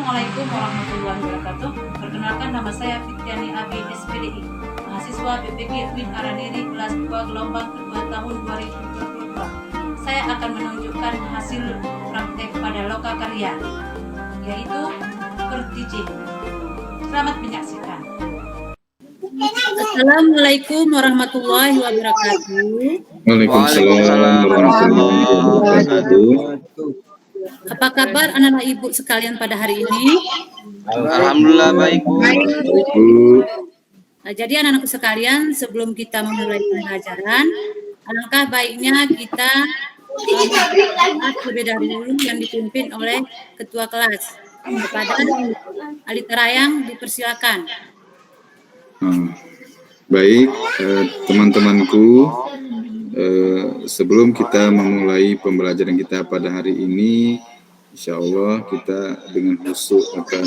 Assalamualaikum warahmatullahi wabarakatuh. Perkenalkan, nama saya Fitriani Abi SPDI, mahasiswa BPG UIN Araniri kelas 2 gelombang kedua tahun 2022. Saya akan menunjukkan hasil praktek pada loka karya, yaitu pertijin. Selamat menyaksikan. Assalamualaikum warahmatullahi wabarakatuh. Waalaikumsalam warahmatullahi wabarakatuh. Apa kabar anak-anak ibu sekalian pada hari ini? Alhamdulillah baik, Bu. Nah, jadi anak-anakku sekalian, sebelum kita memulai pembelajaran, alangkah baiknya kita terlebih dahulu yang dipimpin oleh ketua kelas. Kepada Alita Rayang dipersilakan. Baik, teman-temanku, sebelum kita memulai pembelajaran kita pada hari ini, insya Allah kita dengan khusyuk akan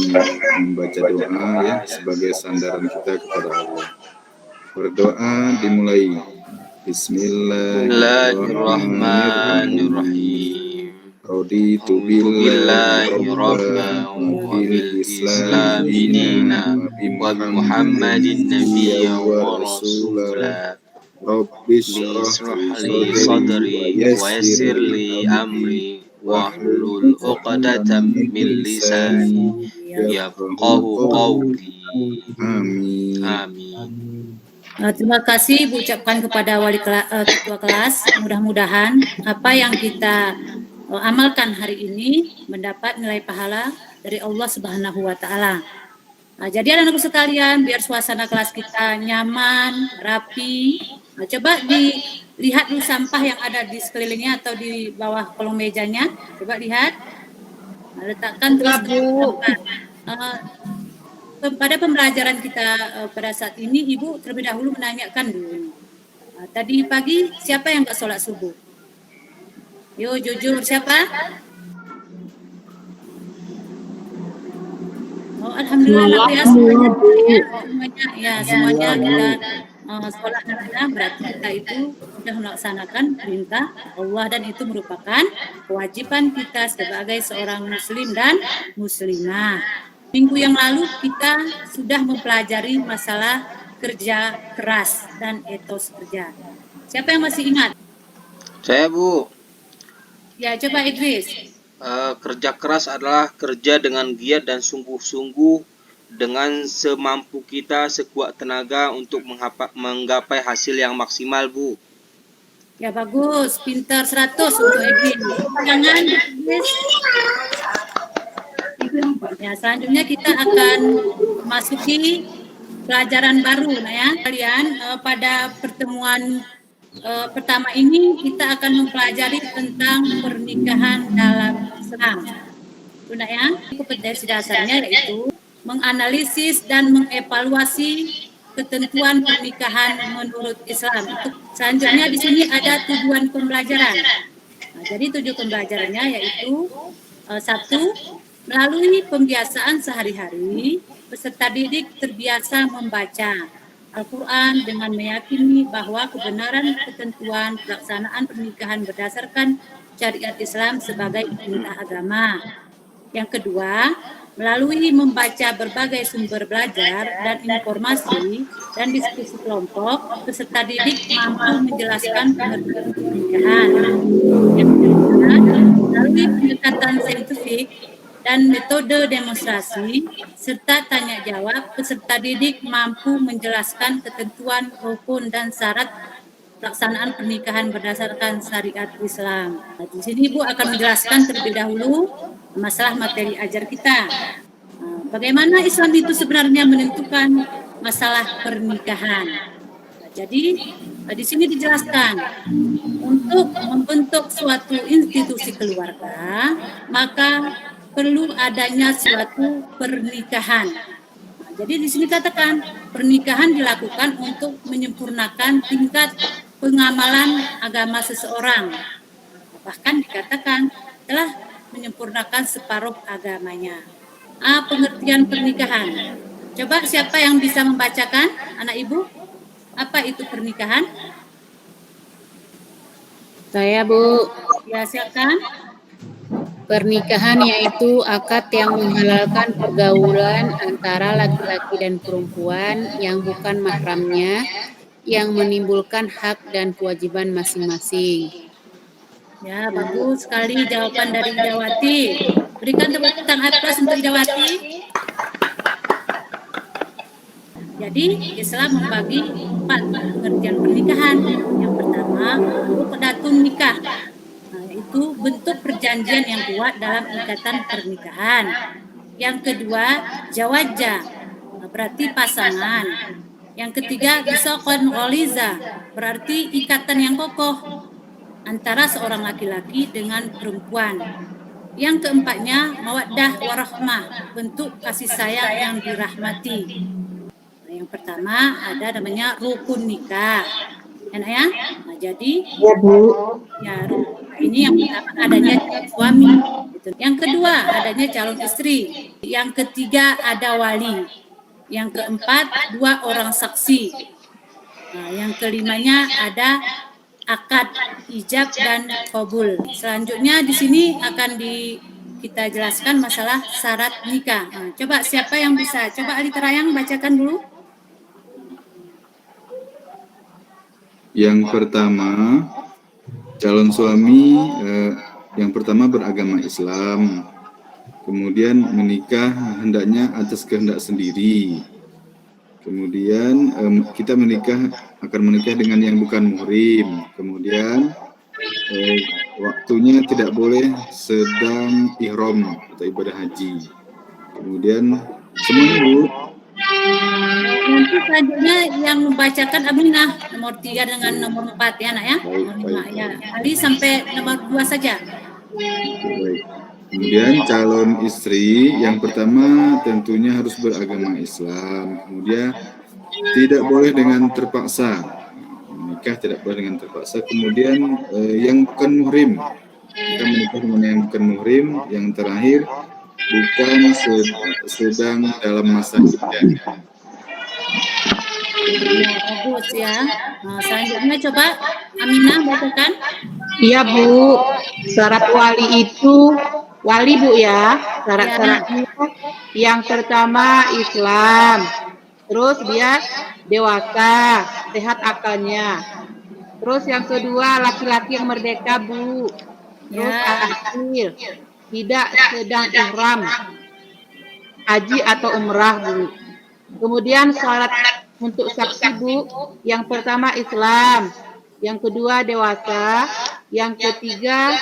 membaca doa ya sebagai sandaran kita kepada Allah. Berdoa dimulai. Bismillahirrahmanirrahim. Raditu billahi rabban wa bil islami dinan wa bi Muhammadin nabiyyan wa rasulah. Rabbi shrah li sadri wa yassir li amri wahlul 'uqdatam min lisani yafqahu qawli. Amin. Terima kasih Bu ucapkan kepada ketua kelas. Mudah-mudahan apa yang kita amalkan hari ini mendapat nilai pahala dari Allah Subhanahu wa taala. Nah, jadi anak-anakku sekalian, biar suasana kelas kita nyaman, rapi. Nah, coba dilihat dulu sampah yang ada di sekelilingnya atau di bawah kolong mejanya. Coba lihat. Nah, letakkan terus pada pembelajaran kita pada saat ini, Ibu terlebih dahulu menanyakan dulu. Nah, tadi pagi siapa yang nggak sholat subuh? Yo, jujur, siapa? Oh, alhamdulillah ya semuanya kita sholat karena berarti kita itu sudah melaksanakan perintah Allah dan itu merupakan kewajiban kita sebagai seorang muslim dan muslimah. Minggu yang lalu kita sudah mempelajari masalah kerja keras dan etos kerja. Siapa yang masih ingat? Saya, Bu. Ya, coba Idris. Kerja keras adalah kerja dengan giat dan sungguh-sungguh dengan semampu kita sekuat tenaga untuk menggapai hasil yang maksimal, Bu. Ya, bagus, pintar 100 untuk Edwin. Jangan Idris. Ya, selanjutnya kita akan memasuki pelajaran baru, nah ya. Kalian pada pertemuan pertama ini kita akan mempelajari tentang pernikahan dalam Islam. Nah ya, kompetensi dasarnya yaitu menganalisis dan mengevaluasi ketentuan pernikahan menurut Islam. Selanjutnya di sini ada tujuan pembelajaran. Nah, jadi tujuan pembelajarannya yaitu 1. Melalui pembiasaan sehari-hari, peserta didik terbiasa membaca Al-Quran dengan meyakini bahwa kebenaran ketentuan pelaksanaan pernikahan berdasarkan syariat Islam sebagai perintah agama. Yang kedua, melalui membaca berbagai sumber belajar dan informasi dan diskusi kelompok, peserta didik mampu menjelaskan pengertian pernikahan. Yang ketiga, melalui pendekatan saintifik dan metode demonstrasi serta tanya jawab, peserta didik mampu menjelaskan ketentuan, rukun dan syarat pelaksanaan pernikahan berdasarkan syariat Islam. Nah, di sini Ibu akan menjelaskan terlebih dahulu masalah materi ajar kita. Nah, bagaimana Islam itu sebenarnya menentukan masalah pernikahan. Nah, jadi di sini dijelaskan untuk membentuk suatu institusi keluarga, maka perlu adanya suatu pernikahan. Nah, jadi di sini katakan pernikahan dilakukan untuk menyempurnakan tingkat pengamalan agama seseorang. Bahkan dikatakan telah menyempurnakan separuh agamanya. Pengertian pernikahan. Coba siapa yang bisa membacakan, anak ibu? Apa itu pernikahan? Saya, Bu. Ya, silakan. Pernikahan yaitu akad yang menghalalkan pergaulan antara laki-laki dan perempuan yang bukan mahramnya, yang menimbulkan hak dan kewajiban masing-masing. Ya, bagus sekali jawaban dari Idawati. Berikan tepuk tangan aplaus untuk Idawati. Jadi, Islam membagi 4 pengertian pernikahan. Yang pertama, uqdatun nikah. Nah, yaitu bentuk perjanjian yang kuat dalam ikatan pernikahan. Yang kedua, jawaja, berarti pasangan. Yang ketiga, isaqan ghaliza, berarti ikatan yang kokoh antara seorang laki-laki dengan perempuan. Yang keempatnya, mawaddah warahmah, bentuk kasih sayang yang dirahmati. Nah, yang pertama ada namanya rukun nikah. Enak ya? Nah, jadi Ya, Bu. ya rukun nikah ini yang pertama adanya calon suami. Gitu. Yang kedua adanya calon istri. Yang ketiga ada wali. Yang keempat 2 orang saksi. Nah, yang kelimanya ada akad, ijab dan qabul. Selanjutnya di sini akan kita jelaskan masalah syarat nikah. Nah, coba siapa yang bisa? Coba Ali Terayang bacakan dulu. Yang pertama, calon suami yang pertama beragama Islam, kemudian menikah hendaknya atas kehendak sendiri. Kemudian kita akan menikah dengan yang bukan muhrim. Kemudian waktunya tidak boleh sedang ihram atau ibadah haji. Kemudian semuanya, Bu. Nanti selanjutnya yang membacakan Aminah nomor 3 dengan nomor 4 ya nak ya. Nomor 5 ya. Ali sampai nomor 2 saja. Baik. Kemudian calon istri yang pertama tentunya harus beragama Islam. Kemudian tidak boleh dengan terpaksa. Menikah tidak boleh dengan terpaksa. Kemudian yang bukan muhrim. Kita menikah dengan yang bukan muhrim. Yang terakhir bukan sedang dalam masa iddah. Ya, bagus ya. Nah, selanjutnya coba Aminah bacakan. Iya, Bu. Syarat wali itu wali, Bu ya. Syarat-syaratnya yang pertama Islam. Terus dia dewasa, sehat akalnya. Terus yang kedua laki-laki yang merdeka, Bu. Terus akhir tidak sedang ihram haji atau umrah, Bu. Kemudian syarat untuk saksi, Bu, yang pertama Islam, yang kedua dewasa, yang ketiga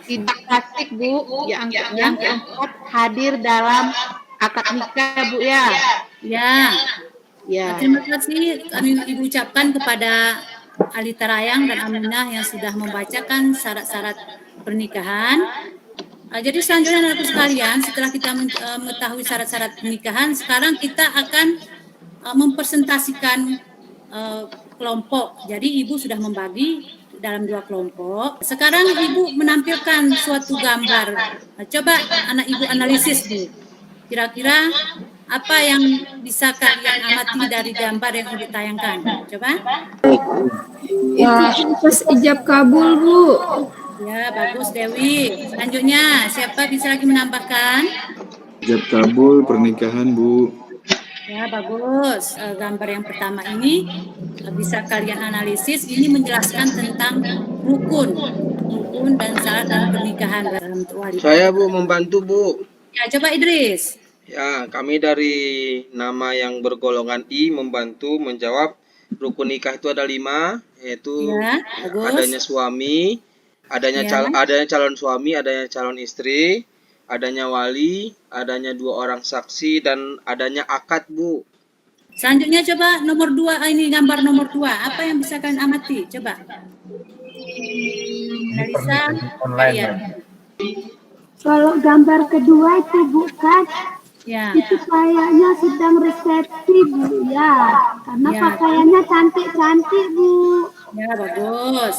tidak fasik, Bu, yang keempat hadir dalam akad nikah, Bu ya. Ya. Ya. Terima kasih kami Ibu ucapkan kepada Ali Terayang dan Aminah yang sudah membacakan syarat-syarat pernikahan. Jadi selanjutnya anak sekalian, setelah kita mengetahui syarat-syarat pernikahan, sekarang kita akan mempresentasikan kelompok. Jadi Ibu sudah membagi dalam 2 kelompok. Sekarang Ibu menampilkan suatu gambar. Coba anak Ibu analisis dulu. Kira-kira apa yang bisa kalian amati dari gambar yang Ibu tayangkan? Coba. Itu pas ijab kabul, Bu. Ya, bagus Dewi. Selanjutnya, siapa bisa lagi menambahkan? Ijab kabul pernikahan, Bu. Ya, bagus. Gambar yang pertama ini bisa kalian analisis. Ini menjelaskan tentang rukun dan syarat dalam pernikahan dalam wali. Saya, Bu, membantu, Bu. Ya, coba Idris. Ya, kami dari nama yang bergolongan I membantu menjawab rukun nikah itu ada 5, yaitu Ya, bagus. adanya suami, adanya calon suami, adanya calon istri, adanya wali, adanya 2 orang saksi, dan adanya akad, Bu. Selanjutnya coba nomor 2, ini gambar nomor 2. Apa yang bisa kalian amati? Coba. Analisa kalian. Kalau gambar kedua itu bukan, Ya. itu kayaknya sedang resepsi, Bu ya. Karena Ya. pakaiannya cantik-cantik, Bu. Ya, bagus.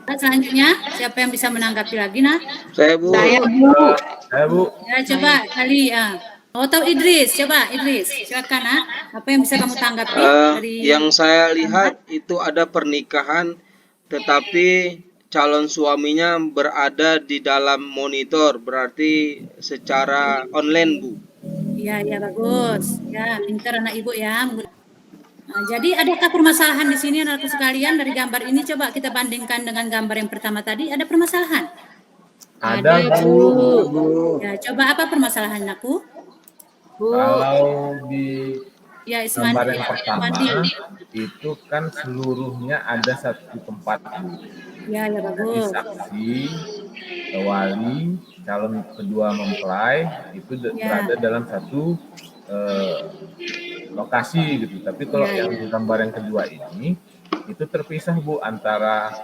Selanjutnya, siapa yang bisa menanggapi lagi, nah? Saya, Bu. Saya, Bu. Ya, coba kali ya. Atau Idris, coba Idris, silakan nak. Apa yang bisa kamu tanggapi dari Yang saya lihat itu ada pernikahan, tetapi calon suaminya berada di dalam monitor, berarti secara online, Bu. Ya, ya bagus. Ya, pintar anak ibu ya. Nah, jadi adakah permasalahan di sini anakku sekalian dari gambar ini? Coba kita bandingkan dengan gambar yang pertama tadi. Ada permasalahan? Ada, Ada, Bu. Bu. Ya, coba apa permasalahan aku? Bu, Kalau di Ya, gambar Iswandi. yang pertama itu kan seluruhnya ada satu tempat, Bu. Ya, ya Jadi bagus. saksi, wali, calon kedua mempelai itu Ya. berada dalam satu lokasi gitu. Tapi kalau Ya, yang di gambar yang kedua ini itu terpisah, Bu, antara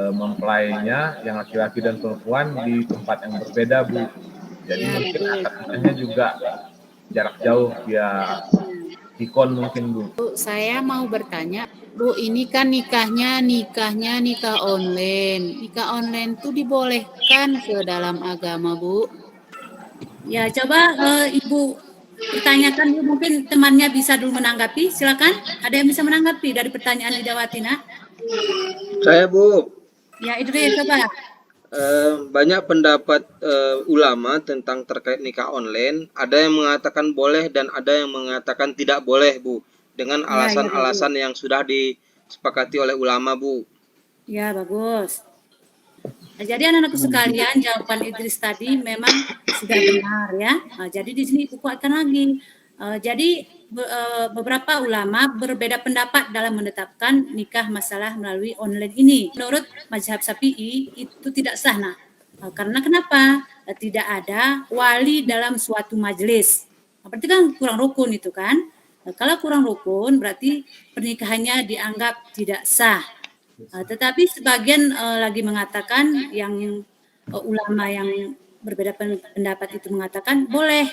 mempelainya yang laki-laki dan perempuan di tempat yang berbeda, Bu. Jadi Ya, mungkin bagus. akad nikahnya juga jarak jauh via ikon mungkin, Bu. Bu, saya mau bertanya, Bu, ini kan nikahnya nikah online. Nikah online tuh dibolehkan ke dalam agama, Bu? Ya, coba Ibu pertanyakan dulu, mungkin temannya bisa dulu menanggapi. Silakan. Ada yang bisa menanggapi dari pertanyaan Idawati, nak? Saya, Bu, Ya, Idris, coba. banyak pendapat ulama tentang terkait nikah online. Ada yang mengatakan boleh dan ada yang mengatakan tidak boleh, Bu. Dengan Ya, ya, alasan-alasan yang sudah disepakati oleh ulama, Bu. Ya, bagus. Nah, jadi anak-anakku sekalian, jawaban Idris tadi memang sudah benar ya. Nah, jadi di sini Ibu kuatkan lagi. Jadi beberapa ulama berbeda pendapat dalam menetapkan nikah masalah melalui online ini. Menurut mazhab Syafi'i itu tidak sah, nah. Karena kenapa? Tidak ada wali dalam suatu majelis. Berarti kan kurang rukun itu kan. Kalau kurang rukun berarti pernikahannya dianggap tidak sah. Tetapi sebagian lagi mengatakan yang ulama yang berbeda pendapat itu mengatakan boleh.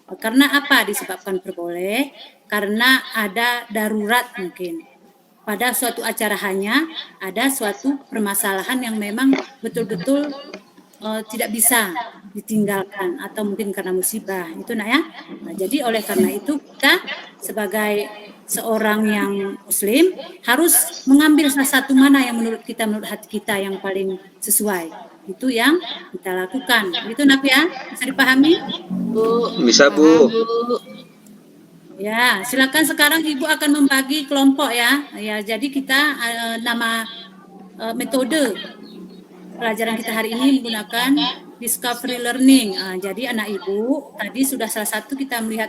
Karena apa disebabkan berboleh? Karena ada darurat mungkin. Pada suatu acara hanya ada suatu permasalahan yang memang betul-betul tidak bisa ditinggalkan atau mungkin karena musibah itu nak ya. Nah, jadi oleh karena itu kita sebagai seorang yang muslim harus mengambil salah satu mana yang menurut hati kita yang paling sesuai. Itu yang kita lakukan. Itu nak ya, bisa dipahami? Bu, Bisa, paham, Bu. Bu. Ya, silakan sekarang Ibu akan membagi kelompok ya. Ya, jadi kita nama metode pelajaran kita hari ini menggunakan discovery learning. Jadi anak Ibu tadi sudah salah satu kita melihat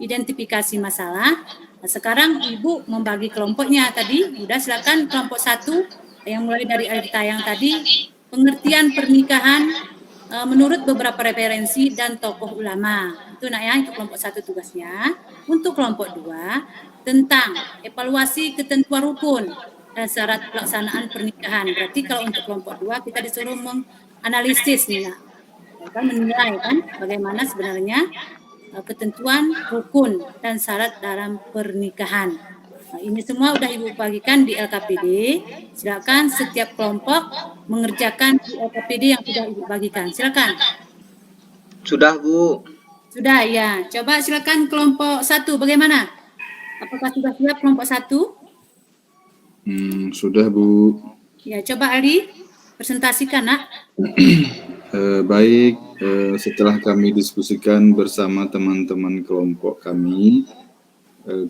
identifikasi masalah. Nah, sekarang Ibu membagi kelompoknya tadi. Udah silakan kelompok 1 yang mulai dari air tayang tadi, pengertian pernikahan menurut beberapa referensi dan tokoh ulama. Itu nak ya, itu kelompok 1 tugasnya. Untuk kelompok 2 tentang evaluasi ketentuan rukun dan syarat pelaksanaan pernikahan. Berarti kalau untuk kelompok 2 kita disuruh menganalisis nih, nak. Kan menilai kan bagaimana sebenarnya ketentuan rukun dan syarat dalam pernikahan. Nah, ini semua sudah Ibu bagikan di LKPD. Silakan setiap kelompok mengerjakan di LKPD yang sudah Ibu bagikan. Silakan. Sudah, Bu. Sudah ya. Coba silakan kelompok 1 bagaimana? Apakah sudah siap kelompok 1? Sudah, Bu. Ya, coba Ali presentasikan, nak. Baik, setelah kami diskusikan bersama teman-teman kelompok kami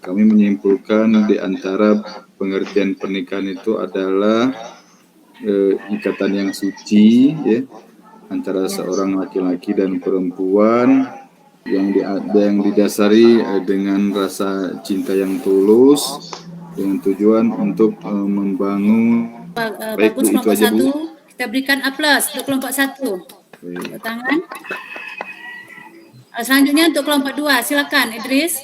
menyimpulkan di antara pengertian pernikahan itu adalah ikatan yang suci, ya, antara seorang laki-laki dan perempuan yang didasari dengan rasa cinta yang tulus dengan tujuan untuk membangun. Baik, Bagus, Bu, itu kelompok aja, 1. Bu. Kita berikan A+ untuk kelompok 1. Tepuk tangan. Selanjutnya untuk kelompok 2, silakan Idris.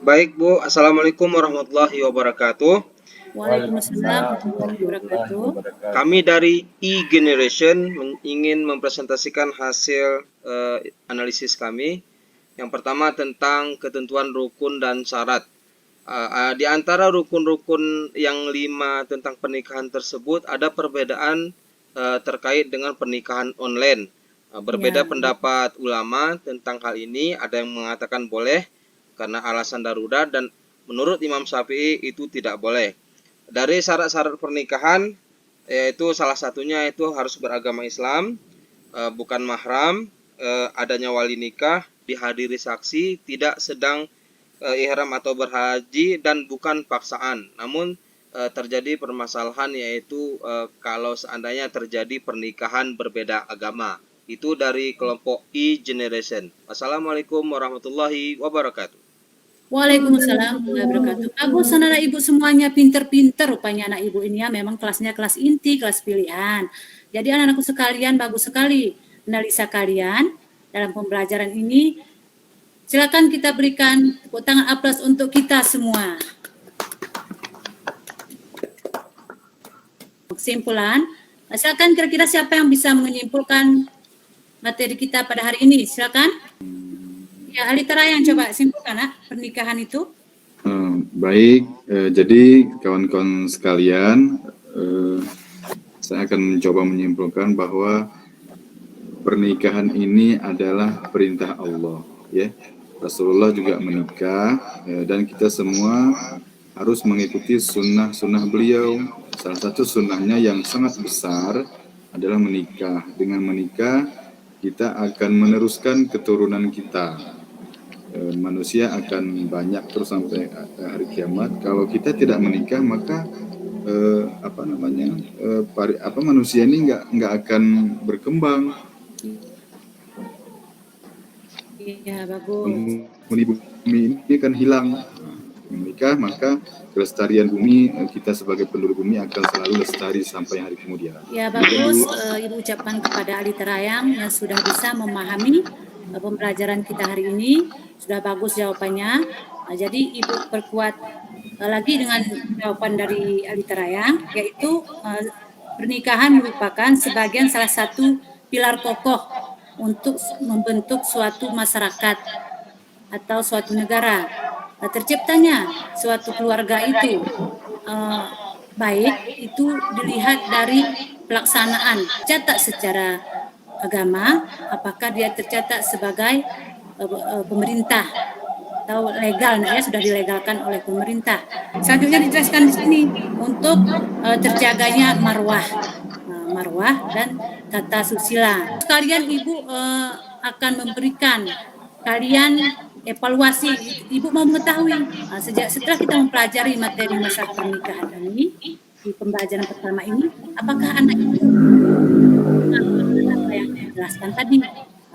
Baik, Bu. Assalamualaikum warahmatullahi wabarakatuh. Waalaikumsalam warahmatullahi wabarakatuh. Kami dari E-Generation ingin mempresentasikan hasil analisis kami. Yang pertama tentang ketentuan rukun dan syarat. Di antara rukun-rukun yang 5 tentang pernikahan tersebut ada perbedaan terkait dengan pernikahan online. Berbeda pendapat ulama tentang hal ini. Ada yang mengatakan boleh karena alasan darurat dan menurut Imam Syafi'i itu tidak boleh. Dari syarat-syarat pernikahan, yaitu salah satunya itu harus beragama Islam, bukan mahram, adanya wali nikah, dihadiri saksi, tidak sedang ihram atau berhaji, dan bukan paksaan. Namun terjadi permasalahan, yaitu kalau seandainya terjadi pernikahan berbeda agama. Itu dari kelompok E-Generation. Assalamualaikum warahmatullahi wabarakatuh. Waalaikumsalam warahmatullahi wabarakatuh. Bagus anak ibu semuanya pinter-pinter rupanya anak ibu ini ya. Memang kelasnya kelas inti, kelas pilihan. Jadi anak-anakku sekalian bagus sekali analisa kalian dalam pembelajaran ini. Silakan kita berikan tepuk tangan aplaus untuk kita semua. Kesimpulan, silakan kira-kira siapa yang bisa menyimpulkan materi kita pada hari ini? Silakan. Ya, Alitra yang coba simpulkan pernikahan itu. Baik, jadi kawan-kawan sekalian, saya akan mencoba menyimpulkan bahwa pernikahan ini adalah perintah Allah, ya. Rasulullah juga menikah, dan kita semua harus mengikuti sunnah-sunnah beliau. Salah satu sunnahnya yang sangat besar adalah menikah. Dengan menikah, kita akan meneruskan keturunan kita. Manusia akan banyak terus sampai hari kiamat. Kalau kita tidak menikah, maka manusia ini nggak akan berkembang. Iya, bagus. Penghuni bumi ini akan hilang. Menikah, maka kelestarian bumi, kita sebagai penduduk bumi akan selalu lestari sampai hari kemudian. Ya, bagus. Ibu ucapkan kepada Alitra yang sudah bisa memahami pembelajaran kita hari ini. Sudah bagus jawabannya. Jadi Ibu perkuat lagi dengan jawaban dari Alitra yang, yaitu pernikahan merupakan sebagian salah satu pilar kokoh untuk membentuk suatu masyarakat atau suatu negara. Terciptanya suatu keluarga itu baik itu dilihat dari pelaksanaan catat secara agama, apakah dia tercatat sebagai pemerintah atau legal, ya sudah dilegalkan oleh pemerintah. Selanjutnya dijelaskan di sini untuk terjaganya marwah dan tata susila. Sekalian Ibu akan memberikan kalian evaluasi. Ibu mau mengetahui setelah kita mempelajari materi masalah pernikahan ini di pembelajaran pertama ini, apakah anak itu apa yang dijelaskan tadi.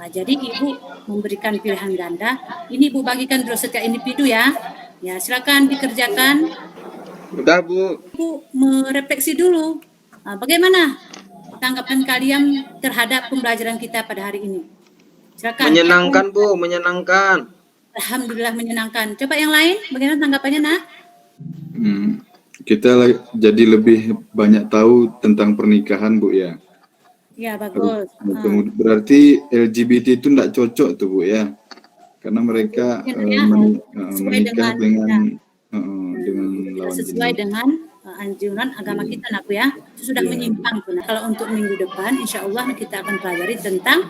Jadi Ibu memberikan pilihan ganda. Ini Ibu bagikan dulu setiap individu ya. Ya, silakan dikerjakan. Udah, Bu. Ibu merefleksi dulu. Bagaimana tanggapan kalian terhadap pembelajaran kita pada hari ini? Silakan. Menyenangkan, Bu, menyenangkan. Alhamdulillah menyenangkan. Coba yang lain, bagaimana tanggapannya, Nak? Kita jadi lebih banyak tahu tentang pernikahan, Bu, ya. Ya, bagus. Berarti LGBT itu tidak cocok tuh, Bu, ya. Karena mereka menikah dengan lawan sesuai dengan anjuran agama kita, Nak, ya. Itu sudah menyimpang tuh. Nah, kalau untuk minggu depan, insya Allah kita akan pelajari tentang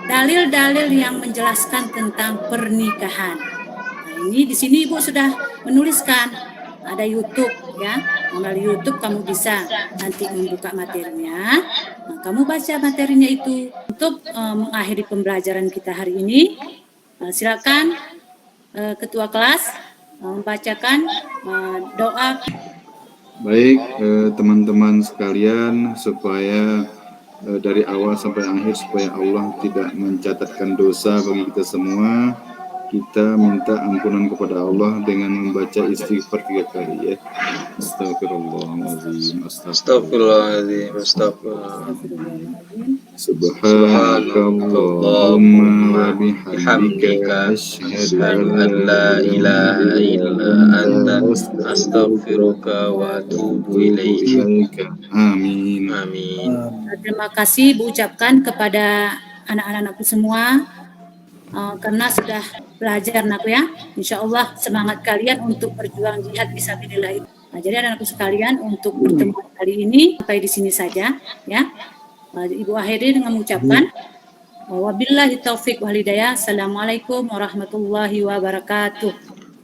dalil-dalil yang menjelaskan tentang pernikahan. Nah, ini di sini Ibu sudah menuliskan. Ada YouTube, ya. Melalui YouTube kamu bisa nanti membuka materinya. Nah, kamu baca materinya itu. Untuk mengakhiri pembelajaran kita hari ini, silakan Ketua kelas membacakan doa. Baik, teman-teman sekalian, supaya dari awal sampai akhir, supaya Allah tidak mencatatkan dosa bagi kita semua, kita minta ampunan kepada Allah dengan membaca istighfar 3 kali, ya. Astagfirullahaladzim, Astagfirullahaladzim, astagfirullah. Subhanakallahumma wa bihamdika asyhadu an la ilaha illa anta astaghfiruka wa atubu ilaika. Amin. Amin. Terima kasih Bu ucapkan kepada anak-anakku semua karena sudah belajar, Nak, ya. Insya Allah semangat kalian untuk berjuang jihad fisabilillah. Nah, jadi anak-anakku sekalian, untuk pertemuan kali ini sampai di sini saja, ya. Ibu akhiri dengan mengucapkan wabillahi taufiq wal hidayah. Assalamualaikum warahmatullahi wabarakatuh.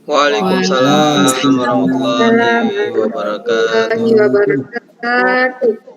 Waalaikumsalam warahmatullahi wabarakatuh. warahmatullahi wabarakatuh.